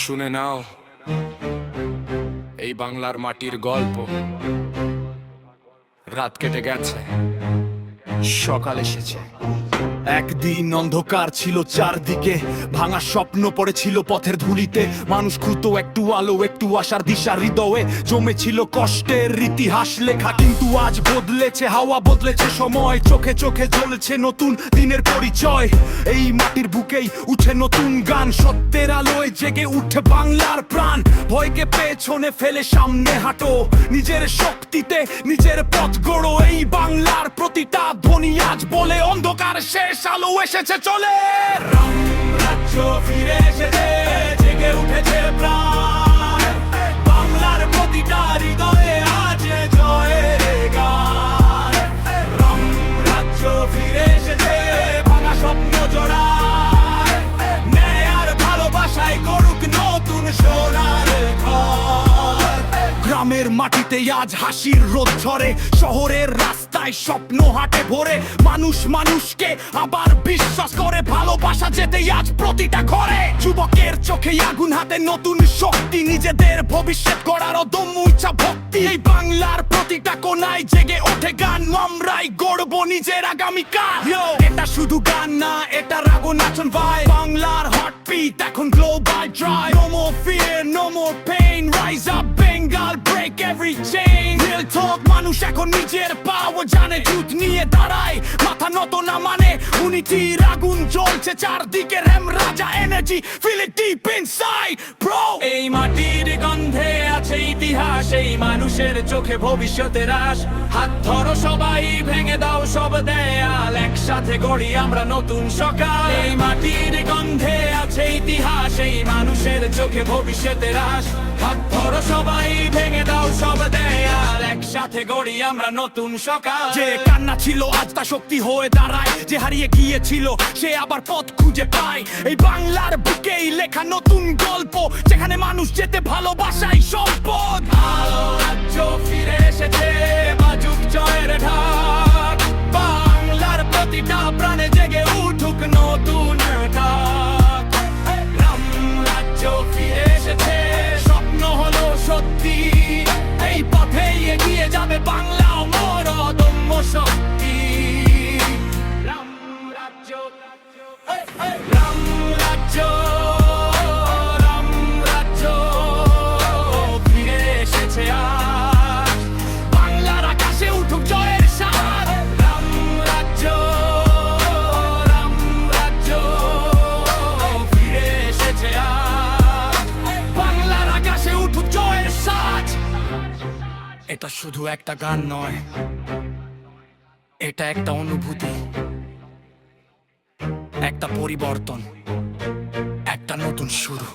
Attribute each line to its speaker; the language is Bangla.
Speaker 1: শুনে নাও এই বাংলার মাটির গল্প। রাত কেটে গেছে, সকাল এসেছে।
Speaker 2: একদিন অন্ধকার ছিল চারদিকে, ভাঙা স্বপ্ন পড়েছিল পথের ধুলিতে। মানুষ খুঁজতো একটু আলো, একটু আশার দিশা। হৃদয়ে জমেছিল কষ্টের ইতিহাস লেখা। কিন্তু আজ বদলেছে হাওয়া, বদলেছে সময়। চোখে চোখে জ্বলছে নতুন দিনের পরিচয়। এই মাটির বুকেই উঠে নতুন গান। সত্যের আলোয় জেগে উঠে বাংলার প্রাণ। ভয়কে পেছনে ফেলে সামনে হাঁটো, নিজের শক্তিতে নিজের পথ গড়ো। এই বাংলার প্রতিটা ধ্বনি আজ বলে, অন্ধকার শেষ, আলো এসেছে চলে। রাম রাজ্য ফিরে এসেছে, জেগে উঠেছে প্রাণ। বাংলার প্রতিটা হৃদয়ে আজ জয়ের গান। রাম রাজ্য ফিরে এসেছে, ভাঙা স্বপ্ন জোড়ায়। ন্যায় আর ভালোবাসায় গড়ুক নতুন সোনার ঘর। গ্রামের মাটিতে আজ হাসির রোদ ঝরে, শহরের রাস্তায় স্বপ্ন হাটে ভরে। মানুষ মানুষকে আবার বিশ্বাস করে, ভালোবাসা যেতে আজ প্রতিটা ঘরে। যুবকের চোখে আগুন, হাতে নতুন শক্তি। নিজেদের ভবিষ্যৎ গড়ার অদম্য ইচ্ছা ভক্তি। এই বাংলার প্রতিটা কোনায় জেগে ওঠে গান। আমরাই গড়বো নিজের আগামীকাল। এটা শুধু গান না, এটা রাগো নাচন ভাই। বাংলার হার্টবিট এখন global drive. No more fear, no more pain. Rise up Bengal, break every chain. Real talk, মানুষ এখন নিজের পাওয়া জানে। যুদ্ধ নিয়ে দাঁড়ায়, মাথা নত না মানে। উনিটির আগুন জ্বলছে চারদিকে, Ram Raja energy, feel it deep inside bro.
Speaker 3: এই মাটির গন্ধে আছে ইতিহাস, এই মানুষের চোখে ভবিষ্যতের আশ। হাত ধরো সবাই, ভেঙে দাও সব দেয়াল, একসাথে গড়ি আমরা নতুন সকাল। এই মাটির গন্ধে আছে ইতিহাস, এই মানুষের চোখে ভবিষ্যতের আশ। হাত ধরো সবাই, ভেঙে দাও সব দেয়াল, একসাথে গড়ি আমরা নতুন সকাল।
Speaker 2: যে কান্না ছিল আজ তা শক্তি হয়ে দাঁড়ায়। যে হারিয়ে গিয়েছিল সে আবার পথ খুঁজে পায়। এই বাংলার বুকেই লেখা নতুন গল্প, যেখানে মানুষ যেতে ভালোবাসাই সম্পদ।
Speaker 3: আলো রাজ্য ফিরে এসেছে, বাজুক জয়ের ঢাক। বাংলার প্রতিটা প্রাণে জেগে উঠুক নতুন ডাক। রাম রাজ্য ফিরে এসেছে, স্বপ্ন হলো সত্যি। এই পথেই এগিয়ে যাবে বাংলা, মোর অদম্য শক্তি। রাম রাজ্য, রাম রাজ্য, রাম রাজ্য ফিরে এসেছে আজ। বাংলার আকাশে উঠুক জয়ের সার। রাম রাজ্য, রাম রাজ্য ফিরে এসেছে আজ। বাংলার আকাশে উঠুক জয়ের সাজ।
Speaker 2: এটা শুধু একটা গান নয়, এটা একটা অনুভূতি, একটা পরিবর্তন, একটা নতুন শুরু।